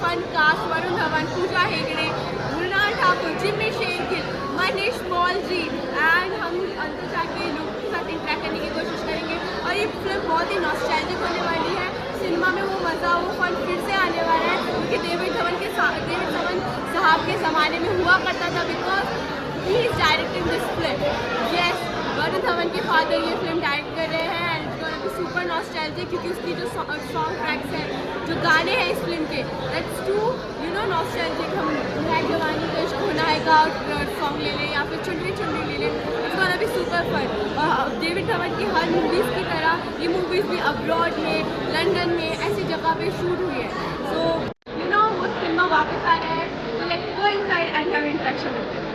fun cast: Varun Dhawan, Pooja Hegde, Mrunal Thakur, Jimmy Shergill, Manish Malji, and हम अंदर जाके लोगों के साथ इंटरेक्ट करने की कोशिश करेंगे। और ये फिल्म बहुत ही नॉस्टैल्जिक होने वाली है। सिनेमा में वो मज़ा, वो फन फिर से आने वाला है, क्योंकि डेविड धवन साहब के ज़माने में हुआ करता था, because he is directing this film. Yes, Varun Dhawan के फादर ये फिल्म डायरेक्ट कर रहे हैं एंड सुपर नॉस्टैल्जिक, क्योंकि उसकी जो सॉन्ग ट्रैक्स हैं, जो गाने हैं इस फिल्म के, दैट्स टू नॉस्टैल्जिक। हम है जवानी का इश्क होना है का सॉन्ग ले लें या फिर चुनरी चुनरी ले लें, it's gonna be super fun. David Dhawan की हर मूवीज़ की तरह ये मूवीज़ भी अब्रॉड में, लंदन में, ऐसी जगह पे शूट हुई है। सो वो सिनेमा वापस आ रहा है, तो let's go inside and have interaction with them.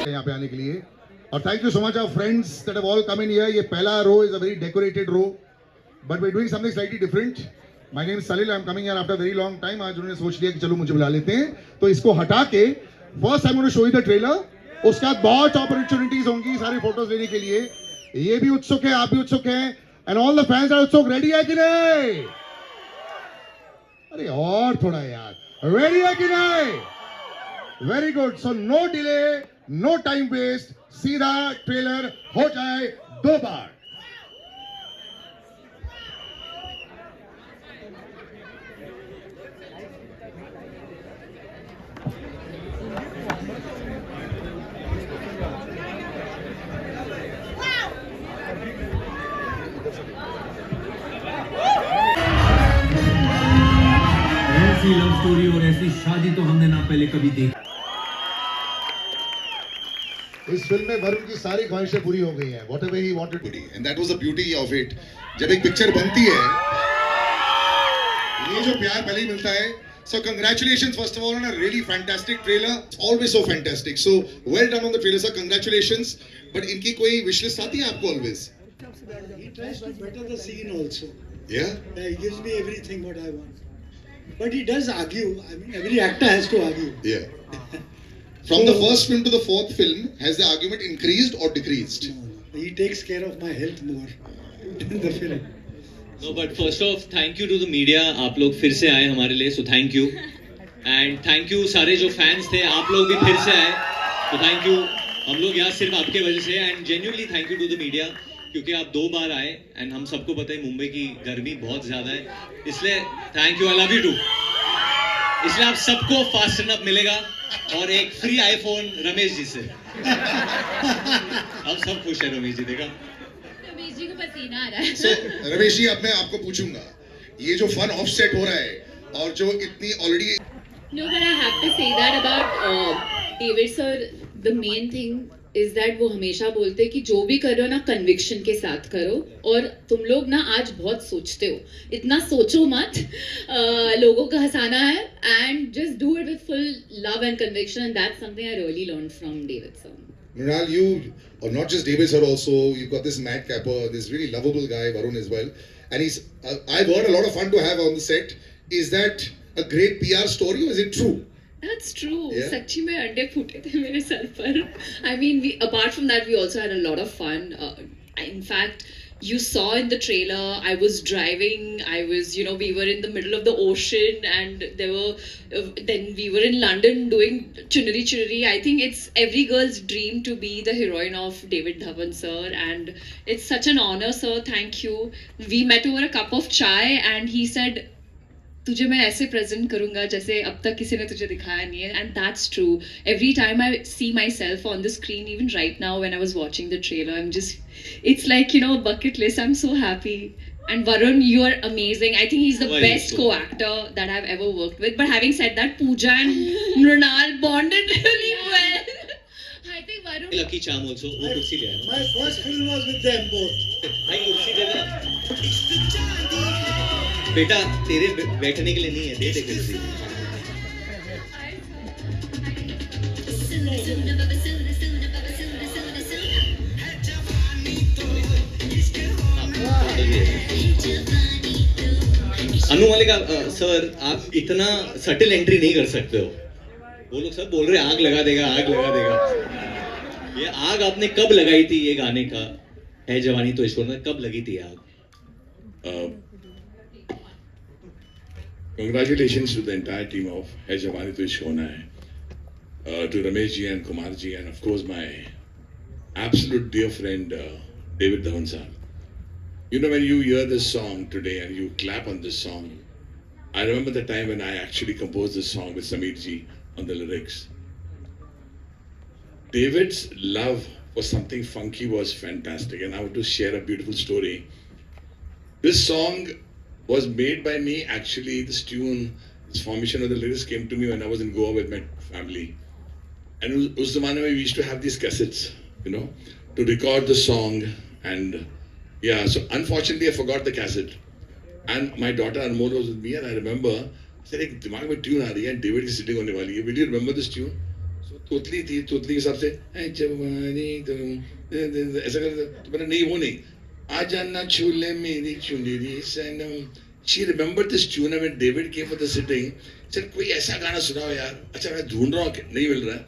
यहाँ पे आने के लिए और thank you so much our friends that have all come in here. ये पहला row is a very decorated row, but we are doing something slightly different. My name is Salil, I am coming here after very long time. आज उन्होंने सोच लिया कि चलो मुझे बुला लेते हैं, तो इसको हटा के first I am going to show you the trailer. उसके बाद बहुत अपॉर्चुनिटीज होंगी सारी फोटोज लेने के लिए। ये भी उत्सुक है, आप भी उत्सुक हैं, and all the fans are उत्सुक। रेडी है कि नहीं? अरे और थोड़ा यार, रेडी है कि नहीं? Very good. So no delay, no time waste, सीधा ट्रेलर हो जाए 2 बार। ऐसी लव स्टोरी और ऐसी शादी तो हमने ना पहले कभी देखी। इस फिल्म में वरुण की सारी ख्वाहिशें पूरी हो गई हैं, whatever he wanted, and that was the beauty of it. जब एक पिक्चर बनती है, ये जो प्यार पहले ही मिलता है। So congratulations first of all on a really fantastic trailer. It's always so fantastic. So well done on the trailer, sir. Congratulations. But इनकी कोई wish list आती है आपको always? He tries to better the scene also. Yeah. He gives me everything what I want. But he does argue. I mean, every actor has to argue. Yeah. From the first film to the fourth film, has the argument increased or decreased? No, he takes care of my health more than the film. No, but first off, thank you to the media. आप लोग फिर से आए हमारे लिए, so thank you. And thank you सारे जो fans थे, आप लोग भी फिर से आए, so thank you. हम लोग यहाँ सिर्फ आपके वजह से, and genuinely thank you to the media, क्योंकि आप 2 बार आए, and हम सबको पता है मुंबई की गर्मी बहुत ज़्यादा है, इसलिए thank you, I love you too. इसलिए आप सबको फास्ट अप मिलेगा और एक फ्री आईफोन रमेश जी से। अब सब खुश है रमेश जी, देखा? रमेश जी को पसीना आ रहा है। So रमेश जी, अब मैं आपको पूछूंगा, ये जो फन ऑफसेट हो रहा है और जो इतनी already No, but I have to say that about David sir. The main thing is that वो हमेशा बोलते कि जो भी करो ना कन्विक्शन के साथ करो, और तुम लोग ना आज बहुत सोचते हो, इतना सोचो मत, लोगों को हंसाना है, and just do it with full love and conviction, and that's something I really learned from David sir. Mrinal, you, or not just David sir also, you've got this madcapper, this really lovable guy, Varun as well. And he's, I've heard a lot of fun to have on the set. Is that a great PR story or is it true? That's true. Yeah. सच्ची में अंडे फूटे थे मेरे sir पर. I mean, apart from that, we also had a lot of fun. In fact, you saw in the trailer, I was driving, we were in the middle of the ocean, and then we were in London doing Chunari Chunari. I think it's every girl's dream to be the heroine of David Dhawan sir, and it's such an honor, sir. Thank you. We met over a cup of chai, and he said, तुझे मैं ऐसे present करूंगा जैसे अब तक किसी ने तुझे दिखाया नहीं है, and that's true. Every time I see my self on the screen, even right now when I was watching the trailer, I am just, it's like bucket list. I am so happy. And Varun, you are amazing. I think he's the best co-actor that I've ever worked with. But having said that, Pooja and Mrunal bonded really well. I think Varun. Lucky charm also. वो कुर्सी ले आया. My first film was with them both. भाई कुर्सी दे दे. बेटा तेरे बैठने के लिए नहीं है, दे दे कुर्सी. अनु मालिका सर, आप इतना सटल एंट्री नहीं कर सकते हो. वो लोग सब बोल रहे आग लगा देगा, आग लगा देगा. ये आग आपने कब लगाई थी? ये गाने का है जवानी तो ईश्वर में कब लगी थी आग? Congratulations to the entire team of Hai Jawani To Ishq Hona Hai, to Ramesh ji and Kumar ji, and of course my absolute dear friend David Dhawan sir. You know, when you hear this song today and you clap on this song, I remember the time when I actually composed this song with Sameer ji on the lyrics. David's love for something funky was fantastic, and I want to share a beautiful story. This song was made by me. Actually, this tune, this formation of the lyrics came to me when I was in Goa with my family. And us zamane mein we used to have these cassettes, to record the song. And yeah, so unfortunately I forgot the cassette. And my daughter Anmol was with me, and I remember, I said, ek dimag mein tune aa rahi hai, David ki sitting hone wali hai. Will you remember this tune? So Totli thi, Totli ke hisab se, "Hai Jawani tum," aisa kar, to maine nahi, wo nahi. Ajana chule meri chuneri sanam. She remembered this tune, and when David came for the sitting, said, "कोई ऐसा गाना सुनाओ यार." अच्छा मैं ढूंढ रहा हूँ, नहीं मिल रहा है.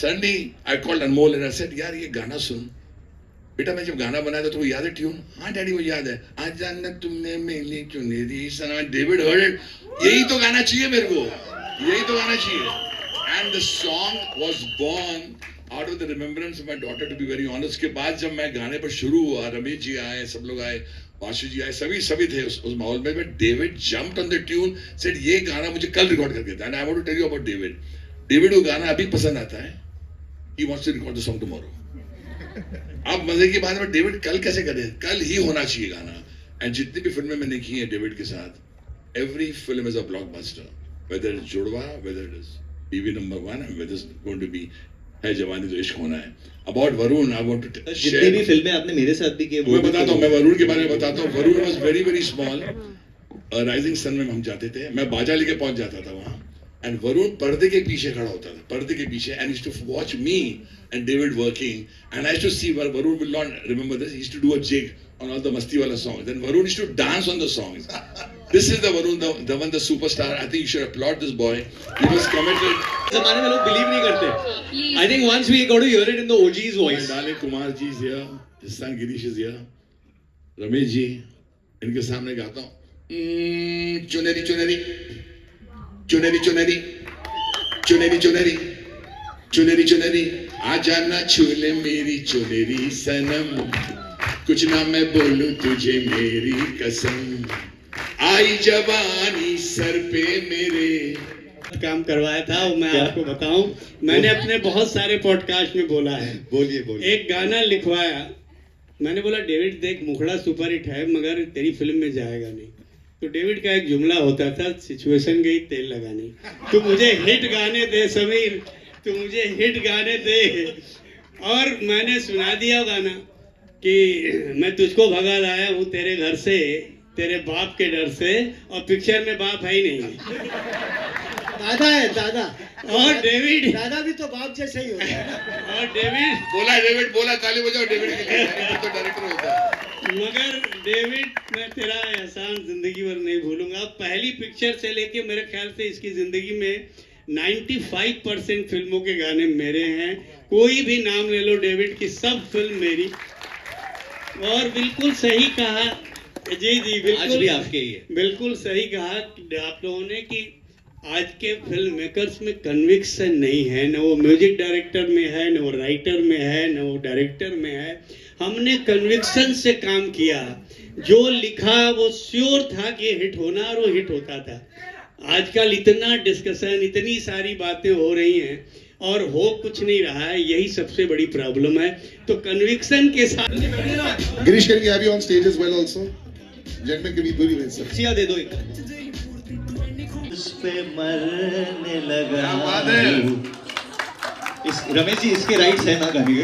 Suddenly I called Anmol and I said, यार ये गाना सुन. बेटा मैं जब गाना बनाया था तो वो याद है ट्यून? हाँ डैडी वो याद है. आजाना तुमने मेरी चुनरी सनम. David heard it. यही तो गाना चाहिए मेरे को, यही तो गाना चाहिए. And the song was born out of the remembrance of my daughter, to be very honest. उसके बाद जब मैं गाने पर शुरू हुआ, रमेश जी आए, सब लोग आए, वाशु जी आए, सभी थे उस माहौल में. But David jumped on the tune, said ये गाना मुझे कल रिकॉर्ड करके था. And I want to tell you about David. David को गाना अभी पसंद आता है. He wants to record the song tomorrow. अब मजे की बात है, डेविड कल कैसे करे? कल ही होना चाहिए गाना. एंड जितनी भी फिल्में मैंने की हैं डेविड के साथ, every film is a blockbuster. Whether it's जुड़वा, whether it is TV number 1, and whether it's going to be है जवानी तो इश्क होना है. About Varun, I want to share. जितनी भी फिल्में आपने मेरे साथ भी की, मैं बताता हूँ, मैं वरुण के बारे में बताता हूँ. Varun was very very small. Rising Sun में हम जाते थे, मैं बाजा लेके पहुंच जाता था वहाँ. And वरुण पर्दे के पीछे खड़ा होता था, पर्दे के पीछे, and used to watch me and David working, and I used to see where Varun will not remember this. He used to do a jig on all the Masti Wala songs. Then Varun used to dance on the songs. This is the Varun, the one, the superstar. I think you should applaud this boy. He was committed. ज़माने में लोग believe नहीं करते. I think once we got to hear it in the OG's voice. Dale Kumar ji is here. Hissan Girish is here. Ramesh ji, इनके सामने गाता हूँ. चुनरी चुनरी चुनरी चुनरी चुनरी चुनरी चुनरी चुनरी आजा ना छूले मेरी चुनरी सनम, कुछ ना मैं बोलूं तुझे मेरी कसम, आई जवानी सर पे मेरे. काम करवाया था वो मैं आपको बताऊं, मैंने अपने बहुत सारे पॉडकास्ट में बोला है. बोलिए. एक गाना लिखवाया, मैंने बोला डेविड देख मुखड़ा सुपर हिट है मगर तेरी फिल्म में जाएगा नहीं. तो डेविड का एक जुमला होता था, सिचुएशन गई तेल लगाने. तू मुझे हिट गाने दे समीर, तू मुझे हिट गाने दे. और मैंने सुना दिया गाना कि मैं तुझको भगा लाया हूँ तेरे घर से, तेरे बाप के डर से, और पिक्चर में बाप है ही नहीं, दादा है दादा. और डेविड दादा भी तो बाप जैसे ही होता है. और डेविड बोला ताली बजाओ डेविड के लिए. तो डायरेक्टर होता है. मगर डेविड मैं तेरा एहसान जिंदगी भर नहीं भूलूंगा. पहली पिक्चर से लेके मेरे ख्याल से इसकी जिंदगी में 95% फिल्मों के गाने मेरे हैं. कोई भी नाम ले लो डेविड की, सब फिल्म मेरी. और बिल्कुल सही कहा जी जी बिल्कुल आज भी आपके ही है। बिल्कुल सही कहा आप लोगों ने कि आज के फिल्म मेकर्स में कन्विक्शन नहीं है, न वो म्यूजिक डायरेक्टर में है, न वो राइटर में है, न वो डायरेक्टर में है। हमने कन्विक्शन से काम किया, जो लिखा वो श्योर था कि हिट होना, और वो हिट होता था। आजकल इतना डिस्कशन, इतनी सारी बातें हो रही हैं और हो कुछ नहीं रहा है, यही सबसे बड़ी प्रॉब्लम है। तो कन्विक्शन के साथ Girish, can we have you on stage as well also? Gentlemen, can we put you in, sir? Siya दे दो एक। उस पे मरने लगा। क्या बात है? इस रमेश जी इसके राइट्स है ना गाने के?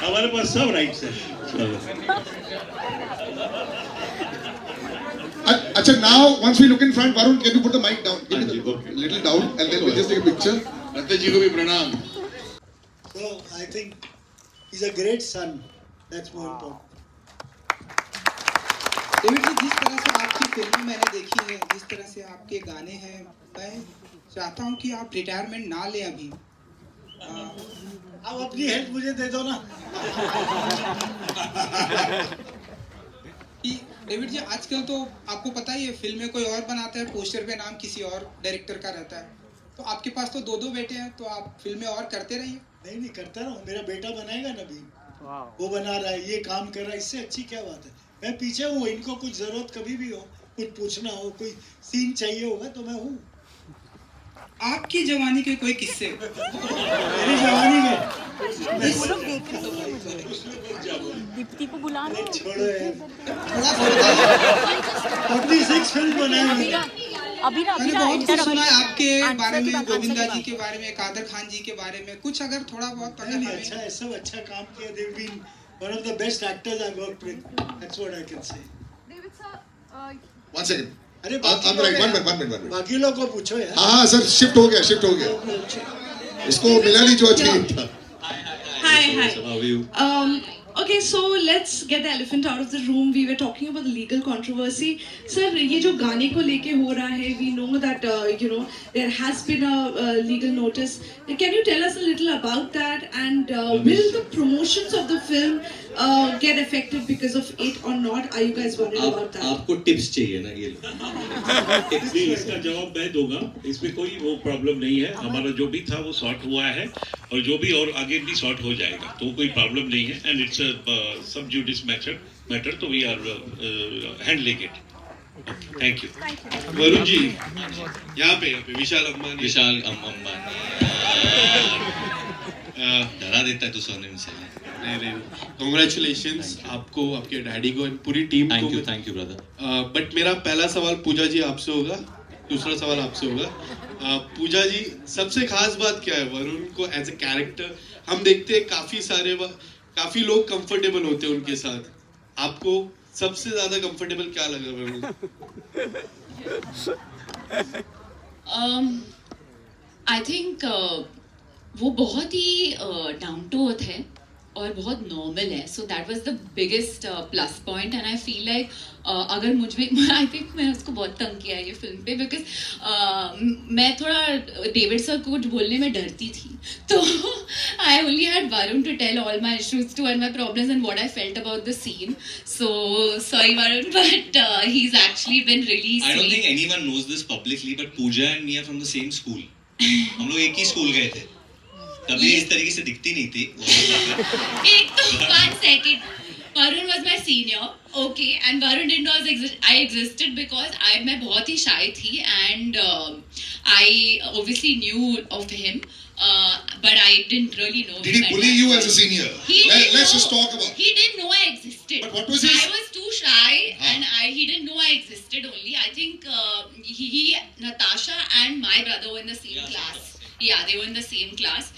हमारे पास सब राइट्स है। Acha, now once we look in front, Varun, can you put the mic down? Give me Haan ji, the okay. little down, and then we'll just take a picture. रत्न जी को भी प्रणाम। So I think he's a great son. That's more important. David ji, जिस तरह से आपकी फिल्में मैंने देखी है, जिस तरह से आपके गाने हैं, मैं चाहता हूँ कि आप रिटायरमेंट ना लें अभी। अब अपनी हेल्प मुझे दे दो ना। कि डेविड जी, आजकल तो आपको पता ही है, फिल्में कोई और बनाता है, पोस्टर पे नाम किसी और डायरेक्टर का रहता है। तो आपके पास तो दो बेटे हैं, तो आप फिल्में और करते रहिए। नहीं करता रहा हूँ, मेरा बेटा बनाएगा ना अभी। वो बना रहा है, ये काम कर रहा है, इससे अच्छी क्या बात है। मैं पीछे हूँ, इनको कुछ जरूरत कभी भी हो, कुछ पूछना हो, कोई सीन चाहिए होगा तो मैं हूँ। आपकी जवानी के कोई किस्से? मेरी जवानी में दीप्ति को बुला लो। छोड़ो यार, थोड़ा सा बताइए। 46 फिल्म बनाई। अभी ना मैंने बहुत कुछ सुना है आपके बारे में, गोविंदा जी के बारे में, कादर खान जी के बारे में, कुछ अगर थोड़ा बहुत अगर नहीं, हमें- अच्छा है, सब अच्छा काम किया। They've been one of the best actors I've worked with. That's what I can say. David sir, One second. अरे I'm right. One minute. बाकी लोग को पूछो यार। हाँ सर, शिफ्ट हो गया। इसको मिला नहीं जो चाहिए था। Hi. How are you? Okay, so let's get the elephant out of the room. We were talking about the legal controversy. Sir, ये जो गाने को लेके हो रहा है, we know that there has been a legal notice. Can you tell us a little about that? And will the promotions of the film get affected because of it or not? Are you guys worried about that? आपको tips चाहिए ना, ये tips. नहीं, इसका जवाब मैं दूंगा। इसमें कोई वो प्रॉब्लम नहीं है। हमारा जो भी था वो सॉर्ट हुआ है, और जो भी और आगे भी सॉर्ट हो जाएगा, तो कोई प्रॉब्लम नहीं है। And it's sub judice matter, तो we are handling it. Thank you. Varun ji, यहाँ पे विशाल अंबानी। विशाल अंबानी डरा देता है तू सोने से। नहीं, कॉन्ग्रेचुलेशंस आपको, आपके डैडी को, पूरी टीम को। Thank you brother. बट मेरा पहला सवाल पूजा जी आपसे होगा, दूसरा सवाल आपसे होगा। पूजा जी, सबसे खास बात क्या है वरुण को एज ए कैरेक्टर? हम देखते हैं काफी लोग कंफर्टेबल होते हैं उनके साथ, आपको सबसे ज्यादा कंफर्टेबल क्या लगा वरुण? आई थिंक वो बहुत ही डाउन टू अर्थ है और बहुत नॉर्मल है, so that was the biggest plus point. And I feel like अगर मुझ में आई थिंक मैं उसको बहुत तंग किया है ये फिल्म पे, बिकॉज मैं थोड़ा डेविड सर को कुछ बोलने में डरती थी, तो I only had Varun to tell all my issues to and my problems and what I felt about the scene. So sorry Varun, but he is actually been really I don't think anyone knows this publicly, but Pooja and me are from the same school. हम लोग एक ही school गए थे, कभी इस तरीके से दिखती नहीं थी। एक तो 1 second, Varun was my senior, okay, and Varun didn't know I existed because मैं बहुत ही shy थी, and I obviously knew of him, but I didn't really know Did him. he bully you as a senior? Let's just talk about. He didn't know I existed. But what was his? I was too shy, and he didn't know I existed only. I think he, Natasha and my brother were in the same class. Yeah, they were in the same class.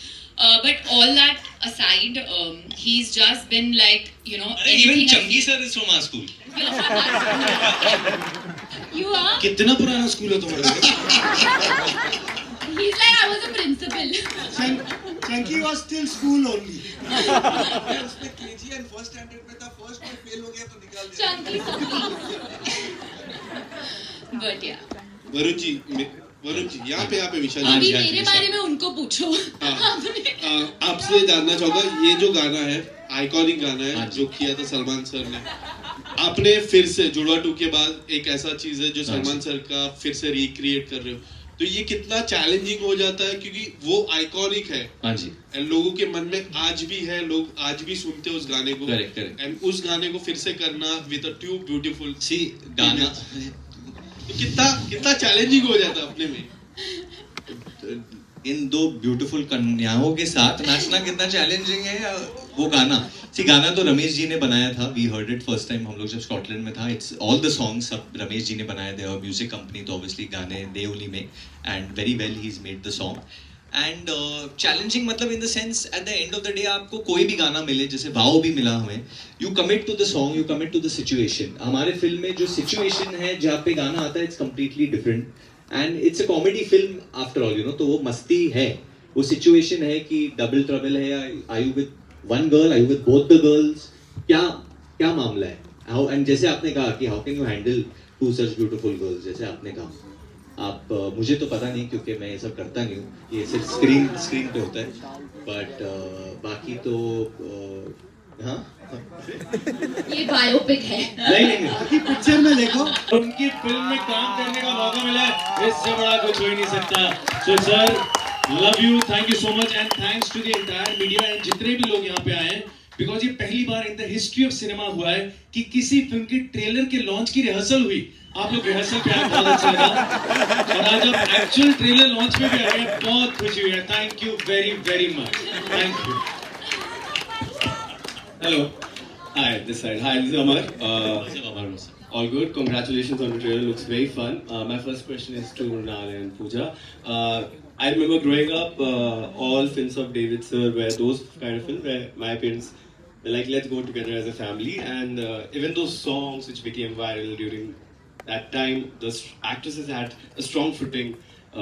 But all that aside, he's just been like, Even Chunky sir is from our school. You are? कितना पुराना school है तुम्हारा? He's like, I was a principal. Chunky was still school only. उसमें KG and first standard में था, first में fail हो गया तो निकाल दिया। Chunky. But yeah. Varun ji, Varun ji यहाँ पे विशाल हाँ जी जी, अभी मेरे बारे में उनको पूछो आपसे जानना चाहूंगा ये जो गाना है आइकॉनिक गाना हाँ है जी। जो किया था सलमान सर ने आपने फिर से जुड़वा 2 के बाद एक ऐसा चीज है जो हाँ जी। सलमान सर का फिर से रिक्रिएट कर रहे हो तो ये कितना चैलेंजिंग हो जाता है क्योंकि वो आइकॉनिक है हाँ जी, एंड लोगों के मन में आज भी है लोग आज भी सुनते हैं उस गाने को Correct, correct. एंड उस गाने को फिर से करना विद अ ट्रू ब्यूटीफुल सी गाना तो कितना चैलेंजिंग हो जाता है अपने में इन 2 ब्यूटीफुल कन्याओं के साथ नाचना कितना चैलेंजिंग है वो गाना। सी गाना तो रमेश जी ने बनाया था, we heard it first time हम लोग जब स्कॉटलैंड में था। इट्स ऑल द सॉन्ग्स सब रमेश जी ने बनाए थे और म्यूजिक कंपनी तो ऑब्वियसली गाने दे ओनली में and very well he is made the song and challenging मतलब in the sense at the end of the day आपको कोई भी गाना मिले जैसे वाओ भी मिला हमें, you commit to the song, you commit to the situation. हमारे फिल्म में जो सिचुएशन है जहाँ पे गाना आता है it's completely different and it's a comedy film after all, you know. तो वो मस्ती है, वो सिचुएशन है कि डबल ट्रबल है, I you with one girl, I you with both the girls, क्या मामला है। हाउ एंड जैसे आपने कहा कि how can you handle 2 such beautiful girls, जैसे आपने कहा आप मुझे तो पता नहीं क्योंकि मैं ये सब करता नहीं हूँ, ये सिर्फ स्क्रीन पे होता है, बट बाकी तो हाँ ये बायोपिक है। नहीं बाकी पिक्चर में देखो उनकी फिल्म में काम करने का मौका मिला है, इससे बड़ा कुछ हो ही नहीं सकता। So sir, love you, thank you so much and thanks to the entire media एंड जितने भी लोग यहाँ पे आए हैं, बिकॉज ये पहली बार in the history of cinema हुआ है कि किसी फिल्म के ट्रेलर के लॉन्च की रिहर्सल हुई। आप लोग रिहर्सल पे आए, बहुत अच्छा लगा और आज आप एक्चुअल ट्रेलर लॉन्च पे भी आए, बहुत खुशी हुई है। Thank you very very much, thank you. Hello. Hi, this side. Hi, this is Amar. All good. Congratulations on the trailer. Looks very fun. My first question is to Runal and Pooja. I remember growing up, all films of David Sir were those kind of films where my parents were like, let's go together as a family. And even those songs which became viral during that time, the actresses had a strong footing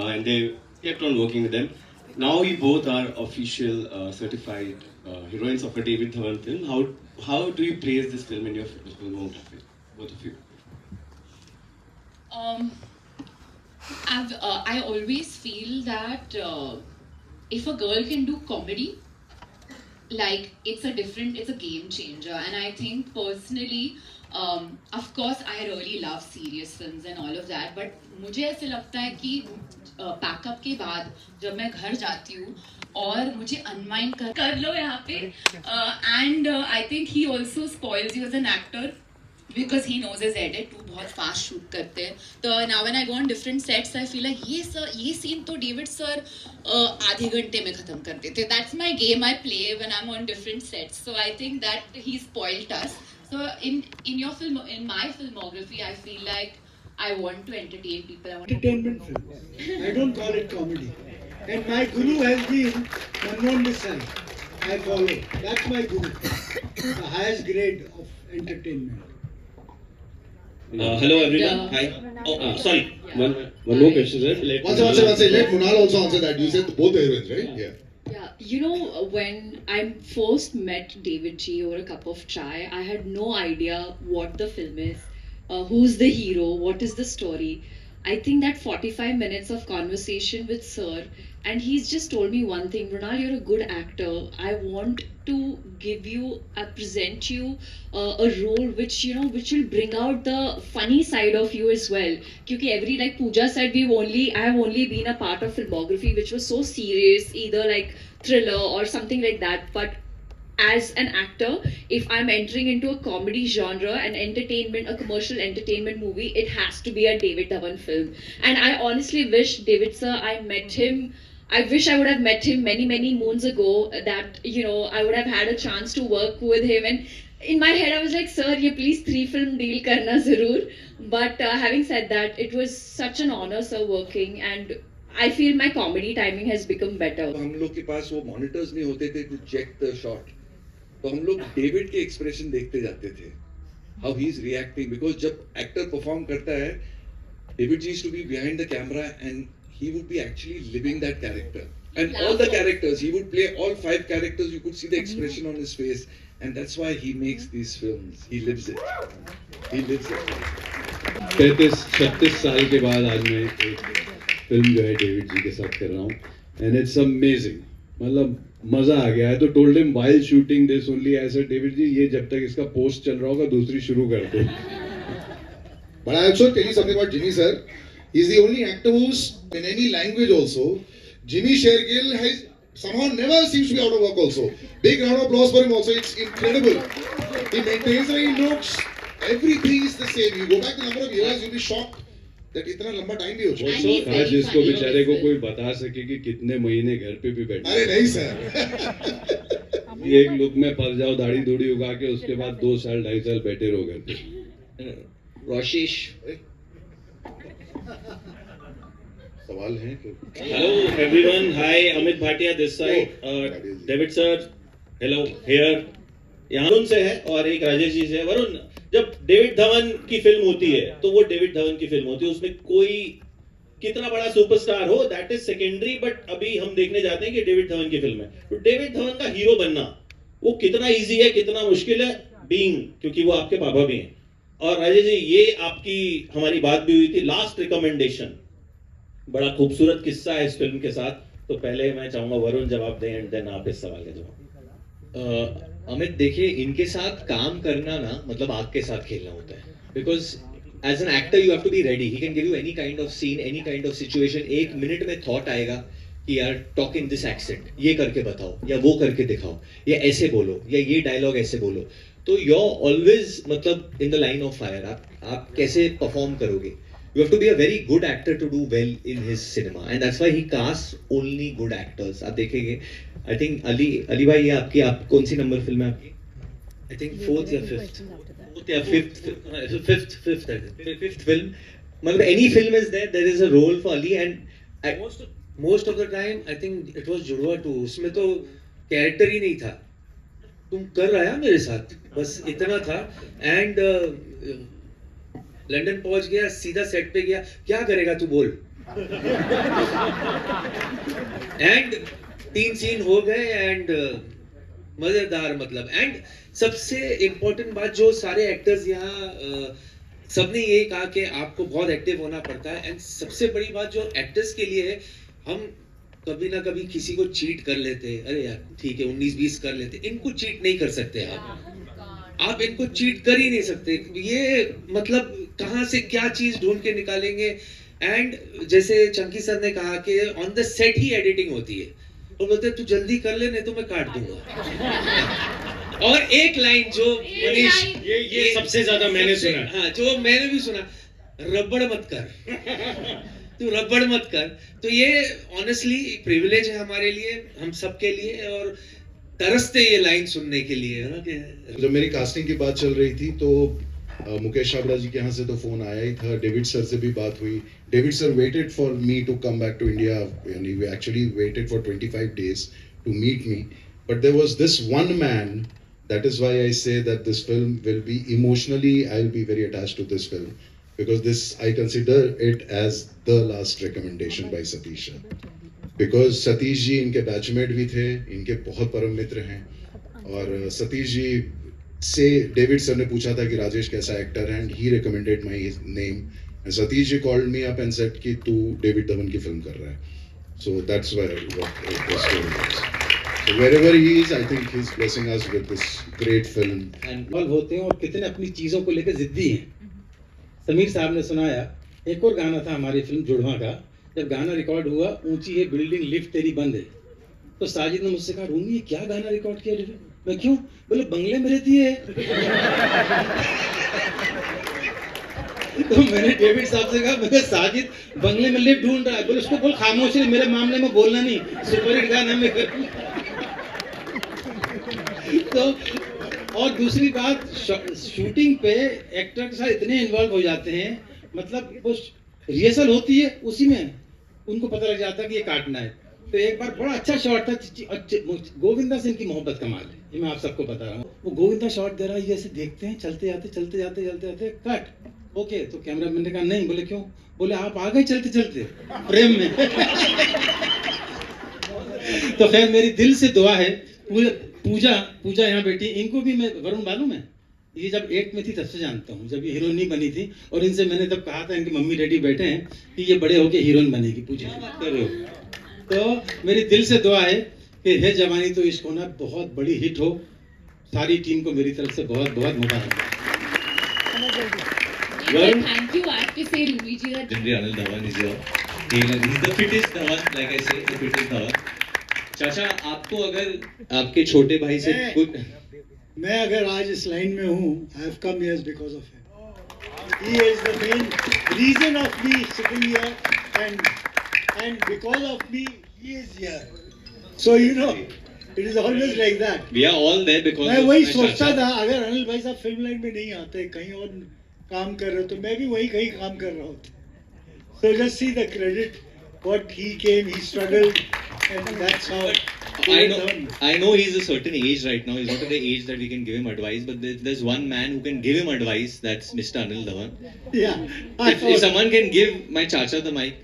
and they kept on working with them. Now we both are official certified heroines of a David Dhawan film. How do you place this film in your filmography, both of you? I always feel that if a girl can do comedy, like it's a game changer. And I think personally, of course I really love serious films and all of that, but मुझे ऐसे लगता है कि pack up के बाद जब मैं घर जाती हूँ और मुझे अनवाइंड कर लो यहाँ पे, and I think he also spoils you as an actor because he knows his edit, वो बहुत fast shoot करते हैं। तो now when I go on different sets, I feel like ये scene तो डेविड सर आधे घंटे में खत्म कर देते। That's my game I play when I'm on different sets. So I think that he spoiled us. So in my filmography, I feel like I want to entertain people. I want entertainment film. I don't call it comedy. And my guru has been Manmohan Desai. I follow. That's my guru. The highest grade of entertainment. Hello everyone. Yeah. Hi. Oh, sorry. One more question, sir. One second. Let Munal also answer that. You said both the heroines, right? Yeah. Yeah, you know, when I first met David G over a cup of chai, I had no idea what the film is, who's the hero, what is the story. I think that 45 minutes of conversation with Sir, and he's just told me one thing: Runal, you're a good actor. I want to give you, present you a role which will bring out the funny side of you as well. Because like Pooja said, I have only been a part of filmography which was so serious, either like thriller or something like that. But as an actor, if I'm entering into a comedy genre, a commercial entertainment movie, it has to be a David Dhawan film. And I honestly wish David sir, I wish I would have met him many moons ago, that I would have had a chance to work with him. And in my head I was like, sir, ye please 3 film deal karna zarur. But having said that, it was such an honor, sir, working, and I feel my comedy timing has become better. हम लोग के पास वो monitors नहीं होते थे to check the shot, तो हम लोग डेविड के एक्सप्रेशन देखते जाते थे, how he is reacting, because जब एक्टर परफॉर्म करता है, David ji used to be behind the camera and he would be actually living that character, and all the characters, he would play all 5 characters. You could see the expression on his face, and that's why he makes these films. He lives it. 36 साल के बाद आज मैं एक film जो है David जी के साथ कर रहा हूँ एंड इट्स अमेजिंग, मतलब मजा आ गया है। तो told him while shooting this only, ऐसा डेविड जी ये जब तक इसका पोस्ट चल रहा होगा दूसरी शुरू कर दो। But I also tell you something about Jimmy sir. He's the only actor who's in any language also. Jimmy Shergill has somehow never seems to be out of work also. Big round of applause for him also. It's incredible. He maintains the looks. Everything is the same. You go back the number of years, you'll be shocked that इतना लंबा time भी हो चुका है। काश इसको बेचारे को कोई बता सके कि कितने महीने घर पे भी बैठे। अरे नहीं सर। एक लुक में फंस जाओ, दाढ़ी दूढ़ी उगा के उसके बाद 2 साल 2.5 साल बैठे रहो घर पे। रोशिश सवाल है? Hello everyone, hi, Amit Bhatia this side, David sir hello here, यहाँ वरुण से है और एक राजेश जी से है। वरुण, जब डेविड धवन की फिल्म होती है तो वो डेविड धवन की फिल्म होती है, उसमें कोई कितना बड़ा सुपरस्टार हो दैट इज सेकेंडरी, बट अभी हम देखने जाते हैं कि डेविड धवन की फिल्म है, तो डेविड धवन का हीरो बनना वो कितना इजी है, कितना मुश्किल है बीइंग, क्योंकि वो आपके पापा भी हैं। और राजेश जी, ये आपकी हमारी बात भी हुई थी, लास्ट रिकमेंडेशन, बड़ा खूबसूरत किस्सा है इस फिल्म के साथ, तो पहले मैं चाहूंगा वरुण जवाब दें एंड देन आप इस सवाल का जवाब। अमित देखिए, इनके साथ काम करना ना मतलब आग के साथ खेलना होता है, because as an actor you have to be ready, he can give you any kind of scene, any kind of situation, 1 minute में थॉट आएगा कि यार टॉक इन दिस एक्सेंट, ये करके बताओ या वो करके दिखाओ या ऐसे बोलो या ये डायलॉग ऐसे बोलो, तो यू आर ऑलवेज मतलब in the line of fire, आप कैसे परफॉर्म करोगे, you have to be a very good actor to do well in his cinema, and that's why he casts only good actors. आप देखेंगे, I think Ali भाई, ये आपकी आप कौन सी नंबर फिल्म है आपकी? I think 4th या 5th film, मतलब any film is there is a role for Ali, and most of the time I think it was जुड़वा 2, उसमें तो कैरेक्टर ही नहीं था, तुम कर रहा है मेरे साथ, बस इतना था, एंड लंदन पहुंच गया, सीधा सेट पे गया, क्या करेगा तू बोल, एंड 3 सीन हो गए एंड मजेदार, मतलब, एंड सबसे इम्पोर्टेंट बात जो सारे एक्टर्स यहाँ सबने ये कहा कि आपको बहुत एक्टिव होना पड़ता है, एंड सबसे बड़ी बात जो एक्टर्स के लिए है, हम कभी ना कभी किसी को चीट कर लेते हैं, अरे यार ठीक है 19-20 कर लेते, इनको चीट नहीं कर सकते आप इनको चीट कर ही नहीं सकते, ये मतलब कहाँ से क्या चीज ढूंढ के निकालेंगे, एंड जैसे चंकी सर ने कहा कि on the set he editing होती है, और बोलते तू जल्दी कर ले नहीं तो मैं काट दूंगा। और एक लाइन जो मनीष, ये सबसे ज्यादा मैंने सुना, हाँ जो मैंने भी सुना, रबड़ मत कर तू रबड़ मत कर, तो ये ऑनेस्टली प्रिविलेज है हमारे लिए, हम सबके लिए, और तरसते ये लाइन सुनने के लिए है ना कि जब मेरी कास्टिंग की बात चल रही थी तो मुकेश छाबड़ा जी के यहाँ से तो फोन आया ही था, डेविड सर से भी बात हुई, David sir waited for me to come back to India, and he actually waited for 25 days to meet me, but there was this one man, that is why I say that this film will be emotionally, I'll be very attached to this film, because this, I consider it as the last recommendation by Satish sir, because Satish ji इनके batchmate भी थे, इनके बहुत परम मित्र हैं, और सतीश जी से David sir ने पूछा था कि राजेश कैसा एक्टर है, and he recommended my name, and Satish ji called me up and said कि तू डेविड धवन की फिल्म कर रहा है, so that's why so wherever he is, I think he's blessing us with this great film. Involve होते हैं और कितने अपनी चीजों को लेकर जिद्दी हैं। समीर साहब ने सुनाया, एक और गाना था हमारी फिल्म जुड़वा का, जब गाना रिकॉर्ड हुआ, ऊंची है बिल्डिंग लिफ्ट तेरी बंद है, तो साजिद ने मुझसे कहा रूमी ये क्या गाना रिकॉर्ड किया, मैं क्यों, बोले बंगले में रहती है। तो मैंने डेविड साहब से कहा, मैं साजिद बंगले में लिफ्ट ढूंढ रहा है, बोले उसको बोल खामोशी, मेरे मामले में बोलना नहीं, सुपरहिट गाना में कर। तो और दूसरी बात, शूटिंग पे एक्टर के साथ इतने इन्वॉल्व हो जाते हैं, मतलब वो रिहर्सल होती है, उसी में उनको पता लग जाता है कि ये काटना है। तो एक बार बड़ा अच्छा शॉट था, गोविंदा से इनकी मोहब्बत कमाल है, ये मैं आप सबको बता रहा हूँ, वो गोविंदा शॉट दे रहा है, ये ऐसे देखते हैं, चलते जाते कट, ओके, तो कैमरामैन ने कहा नहीं, बोले क्यों, बोले आप आ गए चलते चलते प्रेम में। तो खैर मेरी दिल से दुआ है, पूजा यहाँ बैठी, इनको भी मैं, वरुण मालूम है, ये जब 8 में थी तब से जानता हूँ, जब ये हीरोइन नहीं बनी थी, और इनसे मैंने तब कहा था, इनके मम्मी डैडी बैठे हैं कि ये बड़े होके हीरोइन बनेगी, पूछे बात कर रहे हो। तो मेरी दिल से दुआ है कि है जवानी तो इश्क होना बहुत बड़ी हिट हो। सारी टीम को मेरी तरफ से बहुत बहुत मुबारक। Thank you. I have to say, Rumi ji, that Legendary Anil Dhawan is here. He's the fittest Dhawan, like I say, the fittest Dhawan. चाचा, आपको अगर आपके छोटे भाई से कुछ, मैं अगर आज इस लाइन में हूँ, I have come here because of him. He is the main reason of me sitting here, and because of me, he is here. So you know, it is always like that. we are all there because मैं of वही my सोचता चाचा. था, अगर अनिल भाई साहब film line में नहीं आते, कहीं और काम कर रहे हो, तो मैं भी वही कहीं काम कर रहा होता. So just see the credit, what he came, he struggled, and that's how. I know he's a certain age right now. He's not at the age that we can give him advice, but there's one man who can give him advice. That's Mr. Anil Dhawan. Yeah. If someone can give my chacha the mic,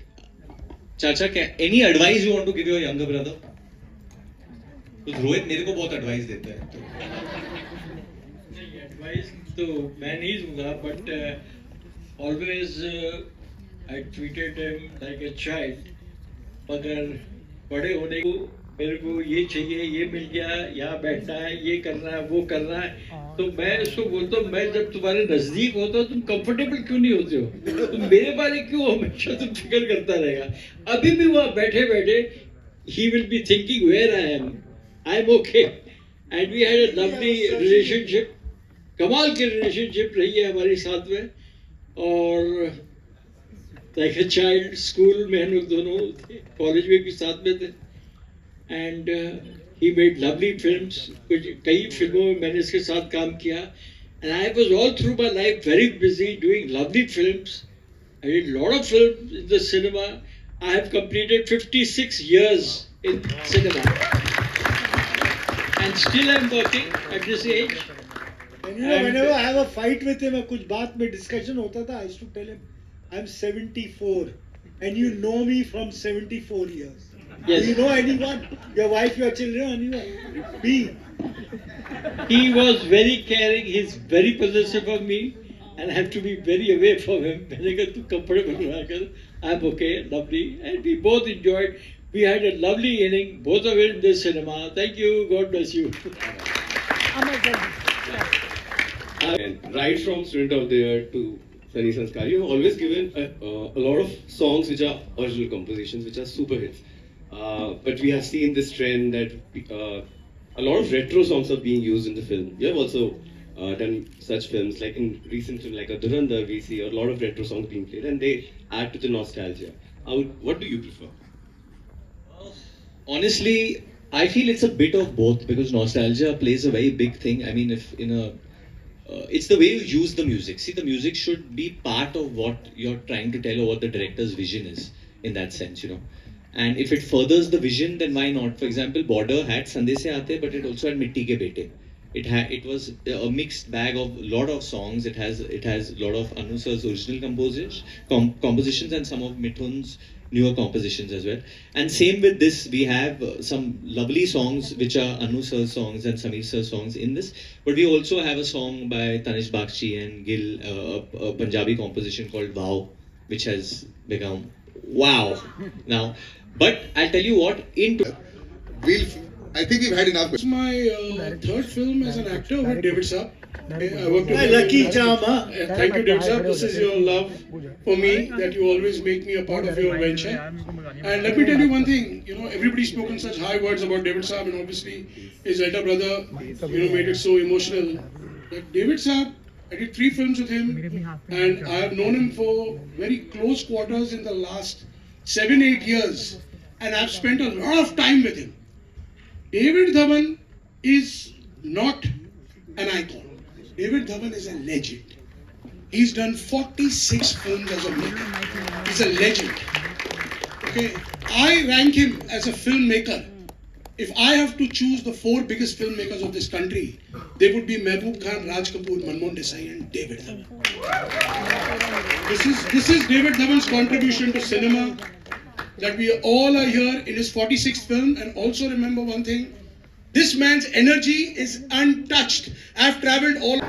chacha, any advice you want to give your younger brother? तो रोहित मेरे को बहुत advice देता है. Advice तो मैं नहीं दूंगा, but always I treated him like a child. मगर बड़े होने को मेरे को ये चाहिए, ये मिल गया, यहाँ बैठना है, ये करना है, वो करना है, तो मैं उसको बोलता हूँ, मैं जब तुम्हारे नजदीक होता हूँ तुम कंफर्टेबल क्यों नहीं होते हो? तुम मेरे बारे क्यों हमेशा तुम फिक्र करता रहेगा? अभी भी वहाँ बैठे बैठे he will be thinking where I am. I'm okay. And we had a lovely relationship. कमाल की relationship रही है हमारे साथ में. और like a child, school में हम लोग दोनों थे, कॉलेज में भी साथ में थे. And he made lovely films. कई फिल्मों में मैंने इसके साथ काम किया. And I was all through my life very busy doing lovely films. I did a lot of films in the cinema. I have completed 56 years in cinema. And still I'm working at this age. And you know, whenever I have a fight with him, कुछ बात में discussion होता था, I used to tell him, I'm 74, and you know me from 74 years. Yes. Do you know anyone? Your wife, your children, anyone? Me. He was very caring. He's very possessive of me, and I have to be very away from him. मैंने कहा तू comfortable रहा कर. I'm okay, lovely, and we both enjoyed. We had a lovely evening, both of it in the cinema. Thank you. God bless you. And right from Student of the Year to Sunny Sanskar, you've always given a lot of songs which are original compositions, which are super hits. But we have seen this trend that a lot of retro songs are being used in the film. You have also done such films, like in recent film like Dhurandhar, we see a lot of retro songs being played, and they add to the nostalgia. What do you prefer? Honestly, I feel it's a bit of both, because nostalgia plays a very big thing. I mean, if in a it's the way you use the music. See, the music should be part of what you're trying to tell, or what the director's vision is, in that sense, you know. And if it furthers the vision, then why not? For example, Border had Sandese Aate, but it also had Mitti Ke Bete. It was a mixed bag of lot of songs. It has a lot of Anu sir's original compositions and some of Mithun's newer compositions as well. And same with this, we have some lovely songs which are Anu sir's songs and Sameer sir's songs in this. But we also have a song by Tanish Bakshi and Gil, a Punjabi composition called Wow, which has become wow now. But I'll tell you what, I think we've had enough. It's my third film as an actor with David Saab. I worked with Lucky charm, huh? Thank you, David Saab. This is your love for me, that you always make me a part of your venture. And let me tell you one thing, you know, everybody's spoken such high words about David Saab, and obviously his elder brother, you know, made it so emotional. But David Saab, I did 3 films with him, and I have known him for very close quarters in the last 7-8 years, and I've spent a lot of time with him. David Dhawan is not an icon. David Dhawan is a legend. He's done 46 films as a maker. He's a legend. Okay, I rank him as a filmmaker. If I have to choose the 4 biggest filmmakers of this country, they would be Mehboob Khan, Raj Kapoor, Manmohan Desai, and David Dhawan. This is David Dhawan's contribution to cinema. That we all are here in his 46th film, and also remember one thing: this man's energy is untouched. I've traveled all.